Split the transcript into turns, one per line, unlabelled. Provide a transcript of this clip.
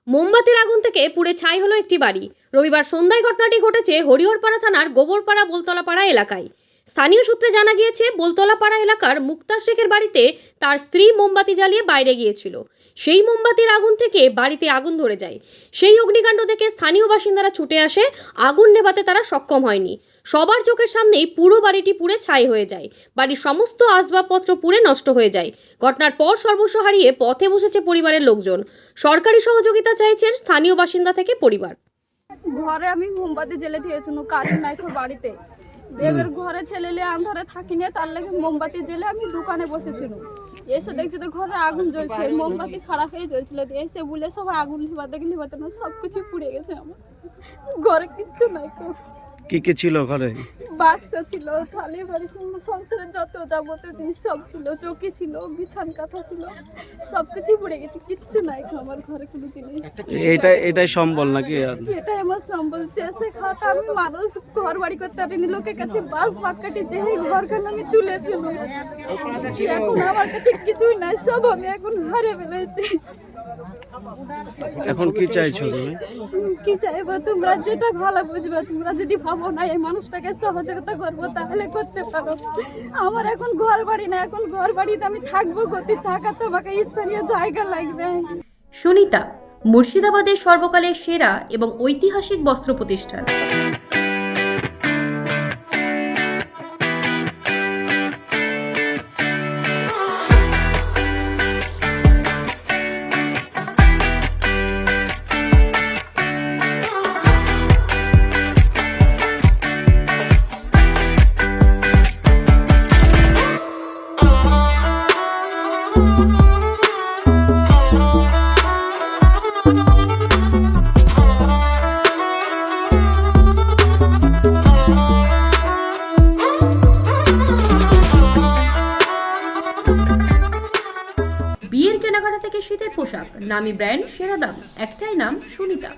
মোমবাতির আগুন থেকে পুড়ে ছাই হলো একটি বাড়ি। রবিবার সন্ধ্যায় ঘটনাটি ঘটেছে হরিহরপাড়া থানার গোবরপাড়া বোলতলাপাড়া এলাকায়। স্থানীয় সূত্রে জানা গিয়েছে, বোলতলাপাড়া এলাকার মুক্তার শেখের বাড়িতে তার স্ত্রী মোমবাতি জ্বালিয়ে বাইরে গিয়েছিল। সেই মোমবাতির আগুন থেকে বাড়িতে আগুন ধরে যায়। সেই অগ্নিকাণ্ড থেকে স্থানীয় বাসিন্দারা ছুটে আসে, আগুন নেভাতে তারা সক্ষম হয়নি। সবার চোখের সামনেই পুরো বাড়িটি পুড়ে ছাই হয়ে যায়। বাড়ির সমস্ত আসবাবপত্র পুড়ে নষ্ট হয়ে যায়। ঘটনার পর সর্বস্ব হারিয়ে পথে বসেছে পরিবারের লোকজন। সরকারি সহযোগিতা চাইছেন স্থানীয় বাসিন্দা থেকে পরিবার।
ঘরে আমি মোমবাতি জ্বেলে দিয়েছিল, কারেন্ট নাই তো বাড়িতে। দেবের ঘরে ছেলেলে আন্ধারে থাকি না, তার লেগে মোমবাতি জ্বেলে আমি দোকানে বসেছিল। এসে দেখছি তো ঘরে আগুন জ্বলছে, মোমবাতি খারাপ হয়ে জ্বলছিল। এসে বলে সবাই আগুন লিভাতে না, সব কিছু পুড়ে গেছে। আমার ঘরে কিচ্ছু নাই।
কি কি ছিল ঘরে?
বাক্স ছিল, থালি বাড়ি, সংসারের যত যাবতীয় জিনিস সব ছিল, চৌকি ছিল, বিছান কাঁথা ছিল, সবকিছু পুড়ে গেছে। কিচ্ছু নাই আমার ঘরে, কোনো জিনিস।
এটাই সম্বল নাকি?
এটাই আমার সম্বল। চেষে খাটা আমি মানুষ ঘর বাড়ি করতে পারিনি, লোকের কাছে বাস বাক্কাটি যে ঘরখান আমি তুলেছি। এখন আমার কাছে কিছুই নাই, সব আমি এখন হারিয়ে ফেলেছি।
এখন কি চাইছো তুমি?
কি চাইবো? তোমরা যেটা ভালো বুঝবে। তোমরা যদি ভাবো না এই মানুষটাকে সহযোগিতা করবো তাহলে করতে পারো। আমার এখন ঘর বাড়ি না, এখন ঘর বাড়িতে আমি থাকবো, গতি থাকা তোমাকে স্থানীয় জায়গা লাগবে।
সুনিতা, মুর্শিদাবাদের সর্বকালের সেরা এবং ঐতিহাসিক বস্ত্র প্রতিষ্ঠান। বিয়ের কেনাকাটা থেকে শীতের পোশাক, নামি ব্র্যান্ড, সেরা দাম, একটাই নাম সুনিতা।